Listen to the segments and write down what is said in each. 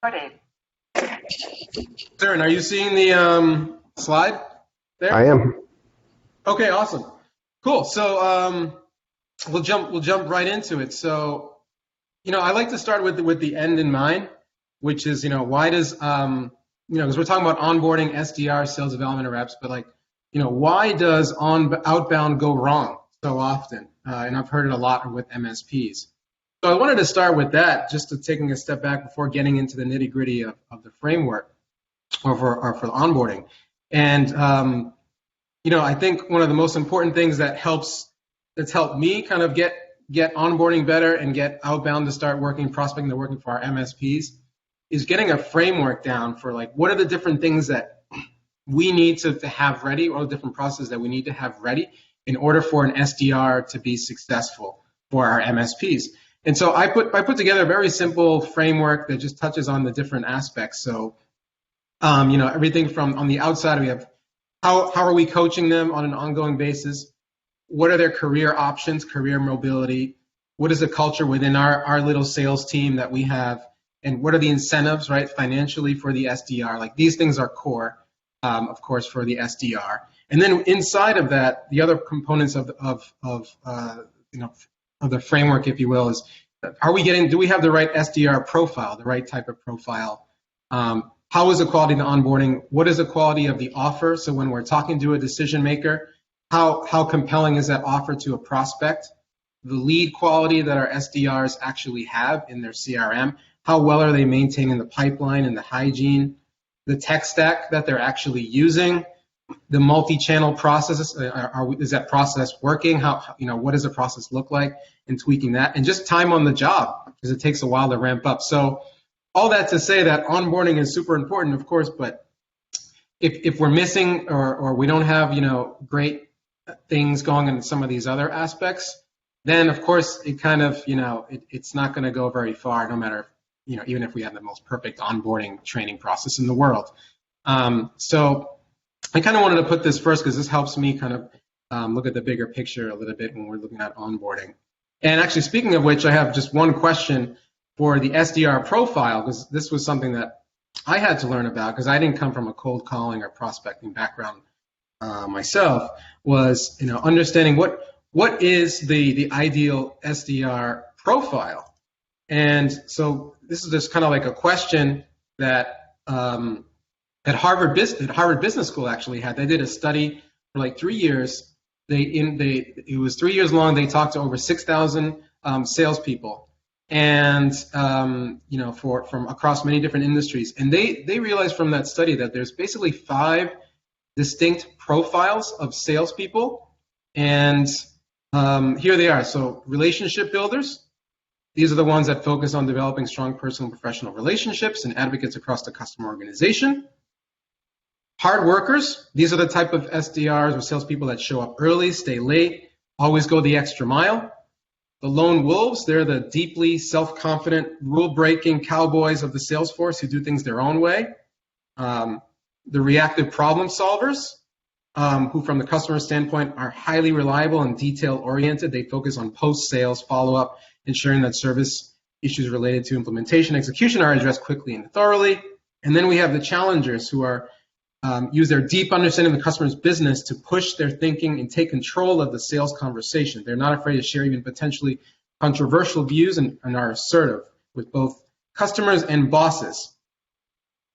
recorded. Darren, are you seeing the slide there? I am. Okay, awesome. Cool. So we'll jump right into it. So, I like to start with the end in mind, which is, why does because we're talking about onboarding SDR, sales development reps, but why does outbound go wrong so often? And I've heard it a lot with MSPs. So I wanted to start with that, just to taking a step back before getting into the nitty gritty of the framework or for the onboarding. And I think one of the most important things that's helped me kind of get onboarding better and get outbound to start working, prospecting to working for our MSPs, is getting a framework down for what are the different things that we need to have ready, or the different processes that we need to have ready in order for an SDR to be successful for our MSPs. And so I put together a very simple framework that just touches on the different aspects. So, everything from on the outside, we have how are we coaching them on an ongoing basis? What are their career options, career mobility? What is the culture within our little sales team that we have? And what are the incentives, right, financially for the SDR? These things are core, of course, for the SDR. And then inside of that, the other components of the framework, if you will, is do we have the right SDR profile, the right type of profile? How is the quality of the onboarding? What is the quality of the offer? So when we're talking to a decision maker, how compelling is that offer to a prospect? The lead quality that our SDRs actually have in their CRM, how well are they maintaining the pipeline and the hygiene? The tech stack that they're actually using, the multi-channel processes, is that process working? What does the process look like? And tweaking that, and just time on the job, because it takes a while to ramp up. So all that to say that onboarding is super important, of course, but if we're missing or we don't have great things going in some of these other aspects, then of course it kind of it's not going to go very far, no matter even if we have the most perfect onboarding training process in the world. So I kind of wanted to put this first because this helps me kind of look at the bigger picture a little bit when we're looking at onboarding. And actually, speaking of which, I have just one question for the SDR profile, because this was something that I had to learn about because I didn't come from a cold calling or prospecting background myself, was understanding what is the ideal SDR profile. And so this is just kind of like a question that at Harvard Business School actually had. They did a study for 3 years. It was 3 years long. They talked to over 6,000 salespeople, and from across many different industries. And they realized from that study that there's basically 5 distinct profiles of salespeople, and here they are. So relationship builders. These are the ones that focus on developing strong personal and professional relationships and advocates across the customer organization. Hard workers. These are the type of SDRs or salespeople that show up early, stay late, always go the extra mile. The lone wolves, they're the deeply self-confident, rule-breaking cowboys of the sales force who do things their own way. The reactive problem solvers, who from the customer standpoint are highly reliable and detail-oriented. They focus on post-sales follow-up, ensuring that service issues related to implementation execution are addressed quickly and thoroughly. And then we have the challengers, who are use their deep understanding of the customer's business to push their thinking and take control of the sales conversation. They're not afraid to share even potentially controversial views and are assertive with both customers and bosses.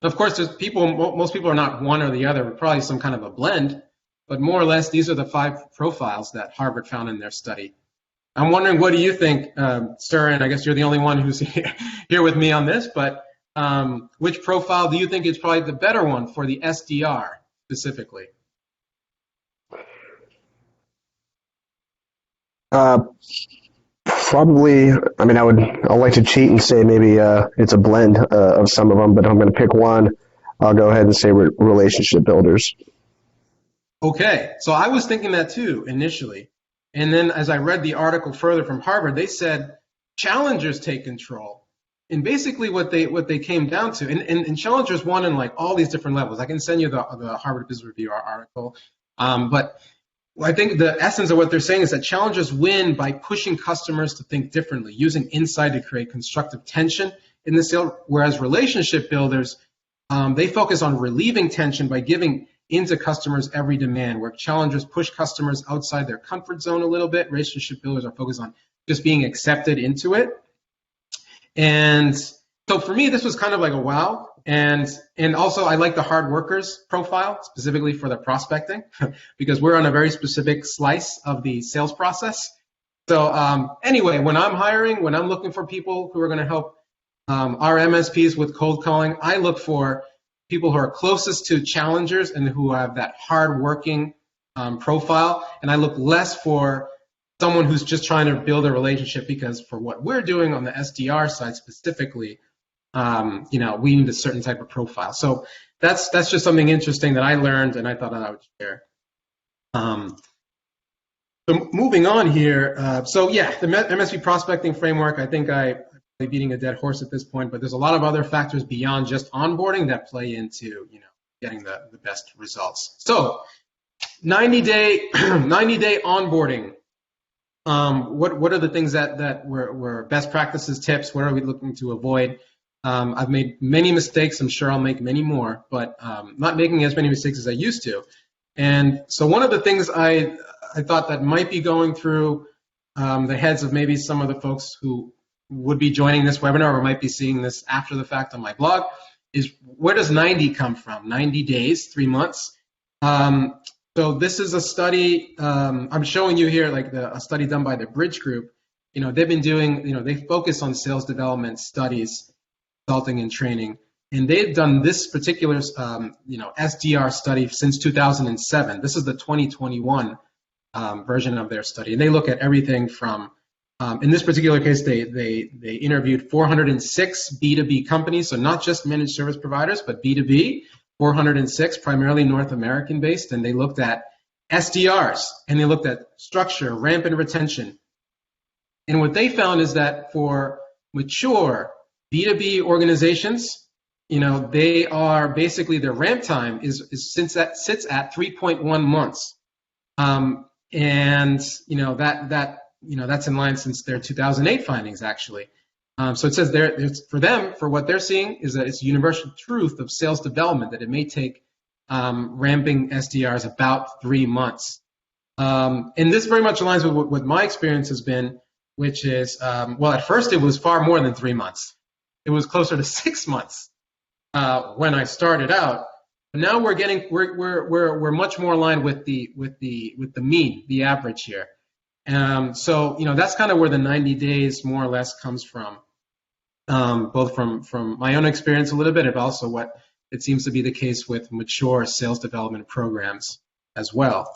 Of course, most people are not one or the other, but probably some kind of a blend. But more or less, these are the 5 profiles that Harvard found in their study. I'm wondering, what do you think, sir? And I guess you're the only one who's here with me on this, but which profile do you think is probably the better one for the SDR specifically? Probably, I'd like to cheat and say maybe it's a blend of some of them, but I'm going to pick one. I'll go ahead and say relationship builders. Okay, so I was thinking that too initially. And then as I read the article further from Harvard, they said challengers take control. And basically what they came down to, and challengers won in all these different levels. I can send you the Harvard Business Review article. But I think the essence of what they're saying is that challengers win by pushing customers to think differently, using insight to create constructive tension in the sale, whereas relationship builders, they focus on relieving tension by giving into customers' every demand, where challengers push customers outside their comfort zone a little bit. Relationship builders are focused on just being accepted into it. And so for me, this was kind of like a wow. And also I like the hard workers profile, specifically for the prospecting, because we're on a very specific slice of the sales process. So anyway, when I'm hiring, when I'm looking for people who are going to help our MSPs with cold calling, I look for people who are closest to challengers and who have that hard-working profile, and I look less for someone who's just trying to build a relationship, because for what we're doing on the SDR side specifically, we need a certain type of profile. So that's just something interesting that I learned, and I thought I would share. So moving on here, so yeah, the MSP Prospecting Framework, I think I'm beating a dead horse at this point, but there's a lot of other factors beyond just onboarding that play into getting the best results. So 90-day onboarding. What are the things that were best practices, tips? What are we looking to avoid? I've made many mistakes. I'm sure I'll make many more, but not making as many mistakes as I used to. And so one of the things I thought that might be going through the heads of maybe some of the folks who would be joining this webinar or might be seeing this after the fact on my blog is, where does 90 come from? 90 days, 3 months. So this is a study I'm showing you here, like a study done by the Bridge Group. They've been doing, they focus on sales development studies, consulting and training, and they've done this particular, SDR study since 2007. This is the 2021 version of their study, and they look at everything from, in this particular case, they interviewed 406 B2B companies, so not just managed service providers, but B2B. 406, primarily North American based, and they looked at SDRs, and they looked at structure, ramp, and retention. And what they found is that for mature B2B organizations, they are basically, their ramp time sits at 3.1 months. That's in line since their 2008 findings, actually. So it says there, for them, for what they're seeing, is that it's a universal truth of sales development that it may take ramping SDRs about 3 months. And this very much aligns with what my experience has been, which is, at first it was far more than 3 months. It was closer to 6 months when I started out. But now we're much more aligned with the mean, the average here. So that's kind of where the 90 days more or less comes from, both from my own experience a little bit, and also what it seems to be the case with mature sales development programs as well.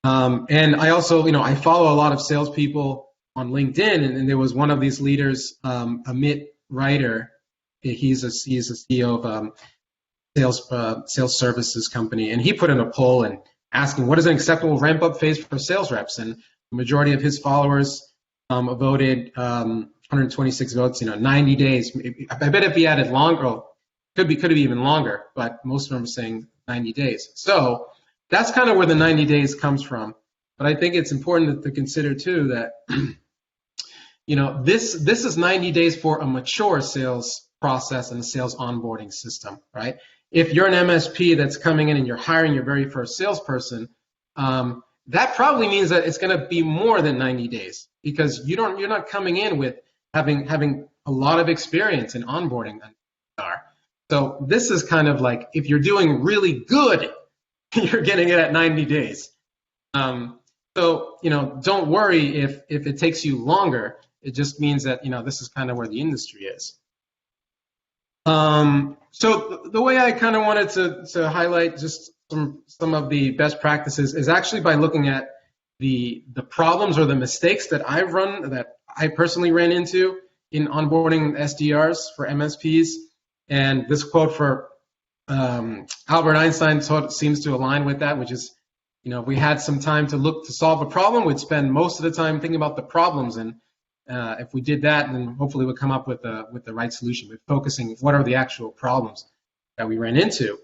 And I also, I follow a lot of salespeople on LinkedIn, and there was one of these leaders, Amit Ryder. He's a CEO of sales services company, and he put in a poll and asking, what is an acceptable ramp-up phase for sales reps? And the majority of his followers voted 126 votes, 90 days. I bet if he added longer, could have even longer, but most of them are saying 90 days. So that's kind of where the 90 days comes from. But I think it's important to consider too that this is 90 days for a mature sales process and a sales onboarding system, right? If you're an MSP that's coming in and you're hiring your very first salesperson, that probably means that it's going to be more than 90 days, because you're not coming in with having a lot of experience in onboarding. So this is kind of like, if you're doing really good, you're getting it at 90 days. So don't worry if it takes you longer. It just means that this is kind of where the industry is. So the way I kind of wanted to highlight just some of the best practices is actually by looking at the problems or the mistakes that I personally ran into in onboarding SDRs for MSPs. And this quote for Albert Einstein seems to align with that, which is, if we had some time to solve a problem, we'd spend most of the time thinking about the problems, and if we did that, then hopefully we'll come up with the right solution. We're focusing what are the actual problems that we ran into.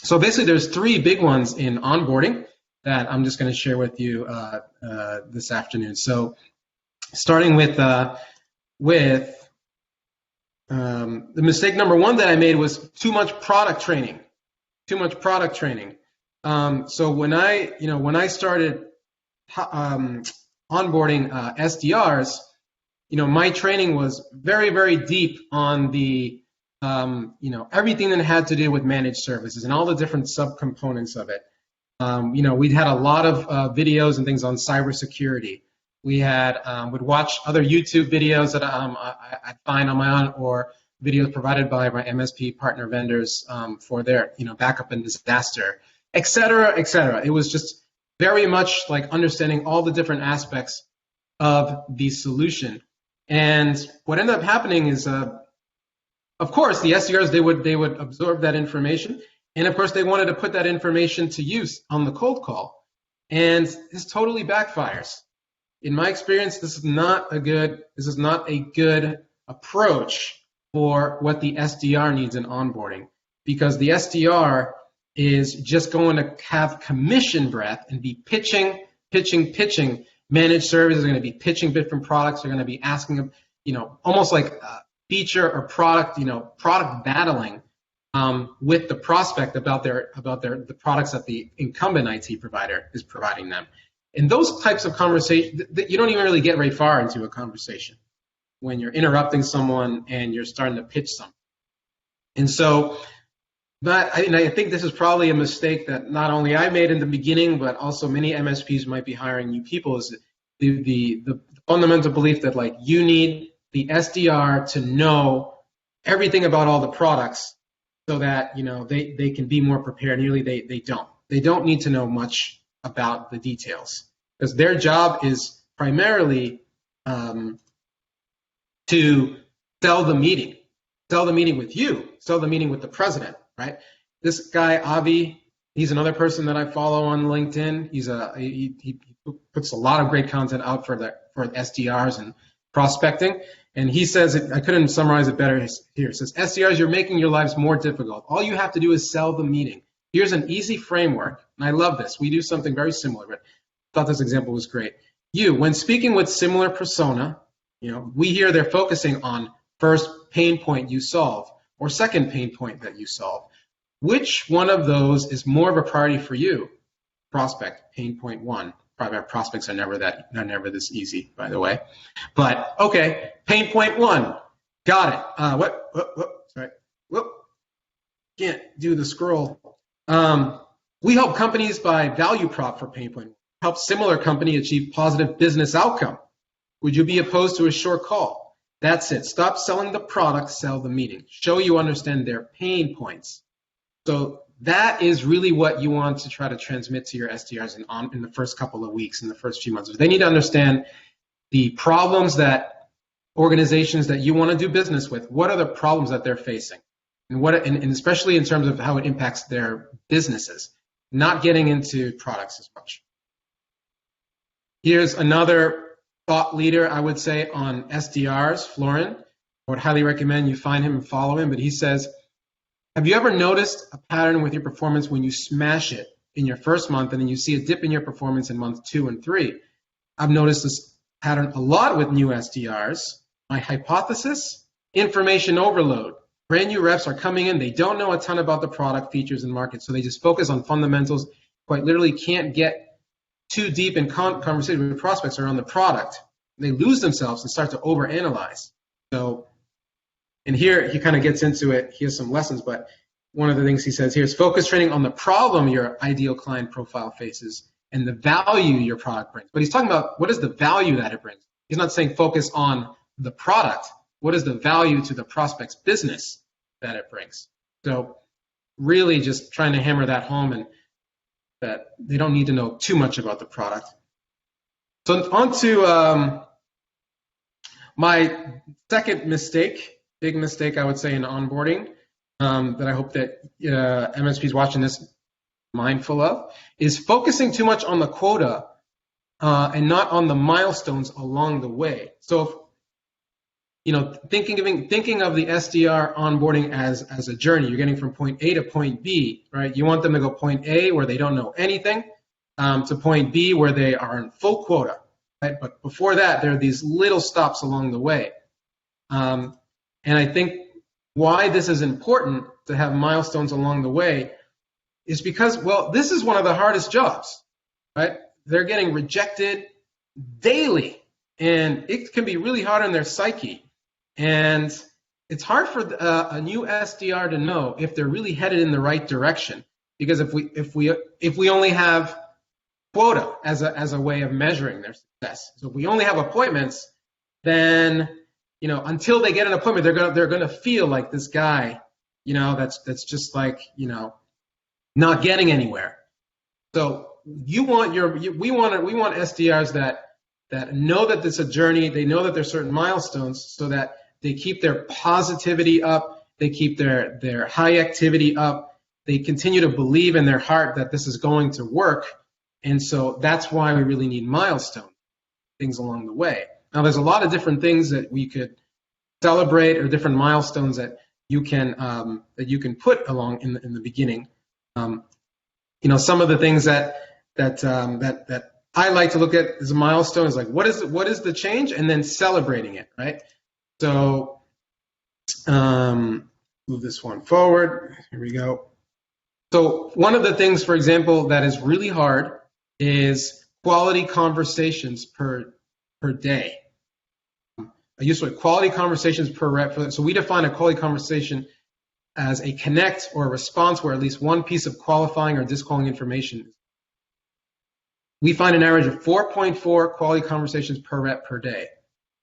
So basically, there's 3 big ones in onboarding that I'm just going to share with you this afternoon. So starting with the mistake number one that I made was too much product training. Too much product training. So when I started onboarding SDRs, my training was very, very deep on the everything that had to do with managed services and all the different subcomponents of it. We'd had a lot of videos and things on cybersecurity. We had would watch other YouTube videos that I find on my own, or videos provided by my MSP partner vendors for their backup and disaster, et cetera, et cetera. It was just very much like understanding all the different aspects of the solution. And what ended up happening is, of course, the SDRs they would absorb that information, and of course they wanted to put that information to use on the cold call, and this totally backfires. In my experience, this is not a good approach for what the SDR needs in onboarding, because the SDR is just going to have commission breath and be pitching. Managed services are going to be pitching different products. They're going to be asking them, almost like feature or product battling with the prospect about the products that the incumbent IT provider is providing them. And those types of conversations, you don't even really get very far into a conversation when you're interrupting someone and you're starting to pitch something. And so, I think this is probably a mistake that not only I made in the beginning, but also many MSPs might be hiring new people, is the fundamental belief that you need the SDR to know everything about all the products so that they can be more prepared. Nearly they don't. They don't need to know much about the details, because their job is primarily to sell the meeting with you, sell the meeting with the president, right? This guy Avi, he's another person that I follow on LinkedIn. He puts a lot of great content out for SDRs and prospecting, and he says I couldn't summarize it better here. It says, SDRs, you're making your lives more difficult. All you have to do is sell the meeting. Here's an easy framework, and I love this. We do something very similar, but I thought this example was great. When speaking with similar persona, we hear they're focusing on first pain point you solve or second pain point that you solve. Which one of those is more of a priority for you? Prospect, pain point one. Private prospects are never this easy, by the way. But okay, pain point one, got it. Sorry, can't do the scroll. We help companies by value prop for pain point. Help similar company achieve positive business outcome. Would you be opposed to a short call? That's it. Stop selling the product, sell the meeting. Show you understand their pain points. So that is really what you want to try to transmit to your SDRs in the first couple of weeks, in the first few months. They need to understand the problems that organizations that you want to do business with, what are the problems that they're facing, and especially in terms of how it impacts their businesses, not getting into products as much. Here's another thought leader, I would say, on SDRs, Florin. I would highly recommend you find him and follow him, but he says, have you ever noticed a pattern with your performance when you smash it in your first month and then you see a dip in your performance in month 2 and 3? I've noticed this pattern a lot with new SDRs. My hypothesis, information overload. Brand new reps are coming in, they don't know a ton about the product, features, and market, so they just focus on fundamentals, quite literally can't get too deep in conversation with prospects around the product. They lose themselves and start to overanalyze. So, and here he kind of gets into it. He has some lessons, but one of the things he says here is focus training on the problem your ideal client profile faces and the value your product brings. But he's talking about what is the value that it brings. He's not saying focus on the product. What is the value to the prospect's business that it brings? So really just trying to hammer that home, and that they don't need to know too much about the product. So on to my second mistake, big mistake I would say in onboarding, that I hope that MSPs watching this mindful of, is focusing too much on the quota and not on the milestones along the way. So thinking of the SDR onboarding as a journey. You're getting from point A to point B, right? You want them to go point A where they don't know anything to point B where they are in full quota, right? But before that, there are these little stops along the way. And I think why this is important to have milestones along the way is because, well, this is one of the hardest jobs, right? They're getting rejected daily, and it can be really hard on their psyche. And it's hard for a new SDR to know if they're really headed in the right direction, because if we only have quota as a way of measuring their success, so if we only have appointments, then until they get an appointment, they're gonna feel like this guy, that's just like not getting anywhere. So we want SDRs that know that it's a journey. They know that there's certain milestones, so that they keep their positivity up, they keep their high activity up, they continue to believe in their heart that this is going to work. And so that's why we really need milestones, things along the way. Now, there's a lot of different things that we could celebrate, or different milestones that you can put along in the beginning. Some of the things that I like to look at as a milestone is like, what is the change, and then celebrating it, right? So move this one forward. Here we go. So one of the things, for example, that is really hard is quality conversations per day. I use quality conversations per rep. So we define a quality conversation as a connect or a response where at least one piece of qualifying or disqualifying information. We find an average of 4.4 quality conversations per rep per day.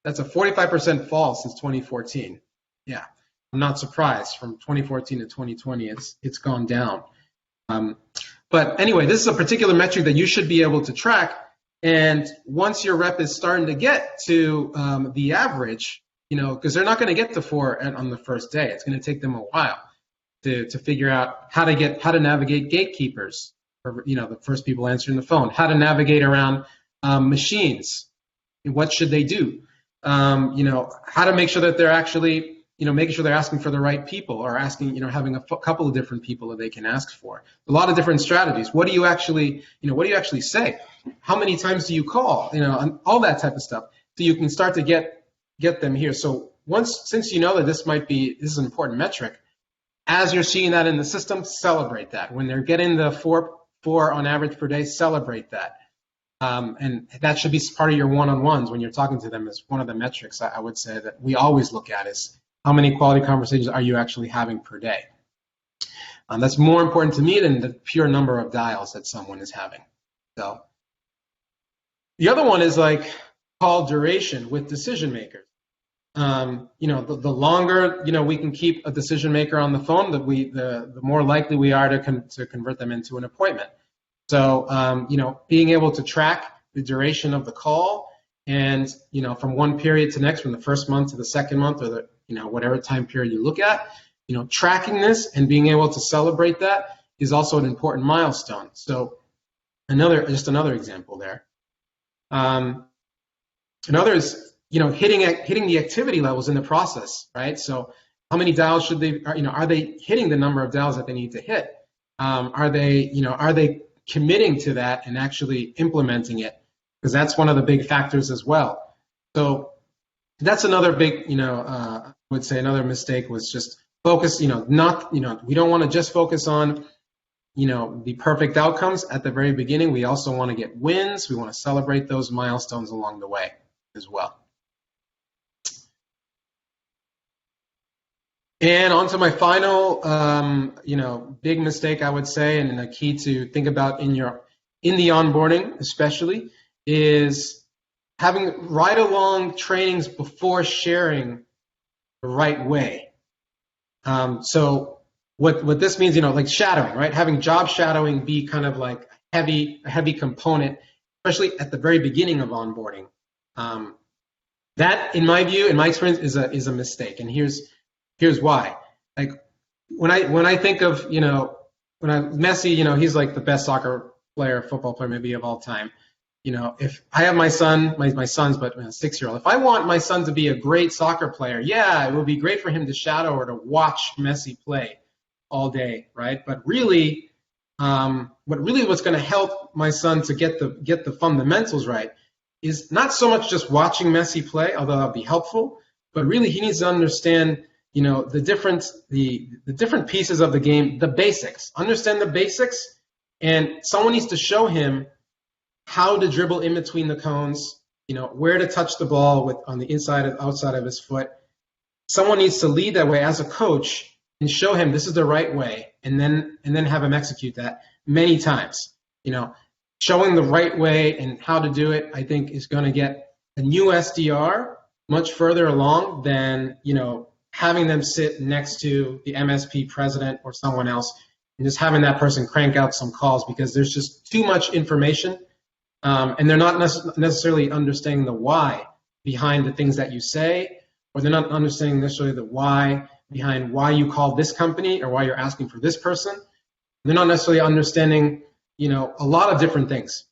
That's a 45% fall since 2014. Yeah, I'm not surprised. From 2014 to 2020, it's gone down. But anyway, this is a particular metric that you should be able to track. And once your rep is starting to get to the average, because they're not going to get to 4 on the first day. It's going to take them a while to figure out how to navigate gatekeepers, or the first people answering the phone, how to navigate around machines. What should they do? How to make sure that they're actually making sure they're asking for the right people, or asking, having a couple of different people that they can ask for. A lot of different strategies. What do you actually say? How many times do you call? And all that type of stuff. So you can start to get them here. So since you know that this is an important metric, as you're seeing that in the system, celebrate that. When they're getting the four on average per day, celebrate that. And that should be part of your one-on-ones when you're talking to them. Is one of the metrics I would say that we always look at is how many quality conversations are you actually having per day. That's more important to me than the pure number of dials that someone is having. So the other one is like call duration with decision makers. The longer we can keep a decision maker on the phone, the more likely we are to convert them into an appointment. So being able to track the duration of the call, and from one period to next, from the first month to the second month, or whatever time period you look at, tracking this and being able to celebrate that is also an important milestone. So another example there. Another is hitting the activity levels in the process, right? So how many dials should they are they hitting the number of dials that they need to hit? Are they committing to that and actually implementing it? Because that's one of the big factors as well. So that's another big, I would say another mistake was just focus, we don't want to just focus on, the perfect outcomes at the very beginning. We also want to get wins. We want to celebrate those milestones along the way as well. And on to my final, big mistake, I would say, and a key to think about in the onboarding especially, is having ride-along trainings before sharing the right way. So what this means, like shadowing, right? Having job shadowing be kind of like a heavy component, especially at the very beginning of onboarding. That, in my view, in my experience, is a mistake, and here's why. Like when I think of Messi, he's like the best football player maybe of all time. If I have my son, my son's but a 6-year-old, if I want my son to be a great soccer player, yeah, it would be great for him to shadow or to watch Messi play all day, right? But really, what's going to help my son to get the fundamentals right is not so much just watching Messi play, although that'll be helpful, but really he needs to understand the different pieces of the game, the basics. Understand the basics, and someone needs to show him how to dribble in between the cones, where to touch the ball on the inside and outside of his foot. Someone needs to lead that way as a coach and show him this is the right way, and then have him execute that many times. Showing the right way and how to do it, I think, is going to get a new SDR much further along than having them sit next to the MSP president or someone else and just having that person crank out some calls, because there's just too much information, and they're not necessarily understanding the why behind the things that you say, or they're not understanding necessarily the why behind why you called this company or why you're asking for this person. They're not necessarily understanding, a lot of different things.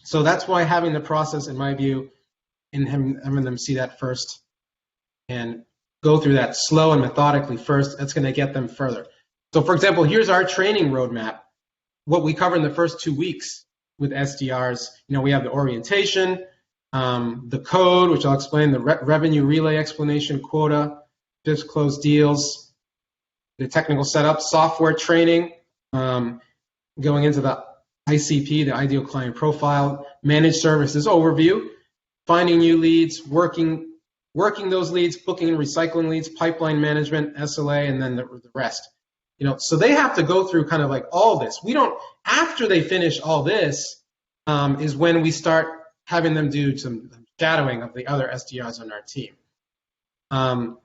So that's why having the process, in my view, and having them see that first and go through that slow and methodically first, that's going to get them further. So, for example, here's our training roadmap. What we cover in the first 2 weeks with SDRs, we have the orientation, the code, which I'll explain, the revenue relay explanation, quota, just closed deals, the technical setup, software training, going into the ICP, the ideal client profile, managed services overview, finding new leads, working those leads, booking and recycling leads, pipeline management, SLA, and then the rest. So they have to go through kind of like all this. We don't, after they finish all this, is when we start having them do some shadowing of the other SDRs on our team. And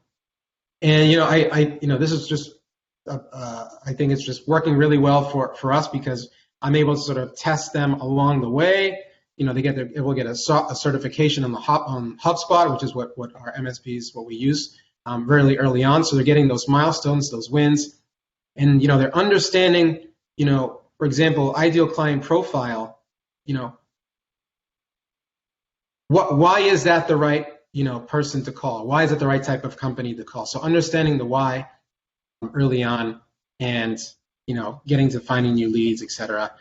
this is just, I think it's just working really well for us, because I'm able to sort of test them along the way. They will get a certification on HubSpot, which is what our MSPs, what we use really early on. So they're getting those milestones, those wins, and they're understanding. For example, ideal client profile. Why is that the right person to call? Why is it the right type of company to call? So understanding the why early on, and getting to finding new leads, etc.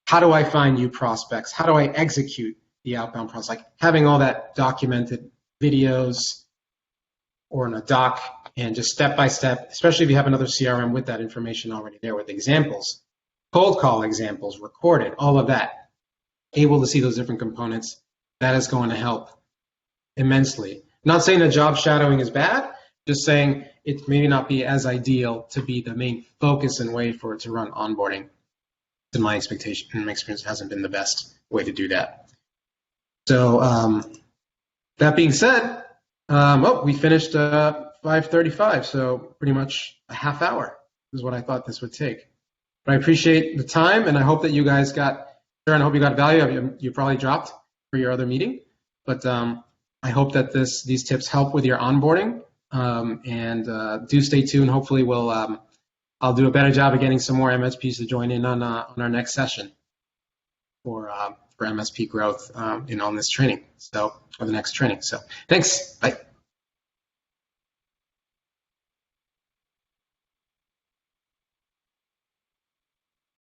How do I find new prospects? How do I execute the outbound process? Like having all that documented, videos or in a doc, and just step by step, especially if you have another CRM with that information already there with examples, cold call examples, recorded, all of that, able to see those different components. That is going to help immensely. Not saying that job shadowing is bad, just saying it may not be as ideal to be the main focus and way for it to run onboarding. In my expectation, in my experience, hasn't been the best way to do that. So that being said, we finished 5:35, so pretty much a half hour is what I thought this would take. But I appreciate the time, and I hope that you guys got value. You probably dropped for your other meeting, but I hope that these tips help with your onboarding, and do stay tuned. Hopefully I'll do a better job of getting some more MSPs to join in on our next session for MSP growth on this training. So, or the next training. So thanks. Bye.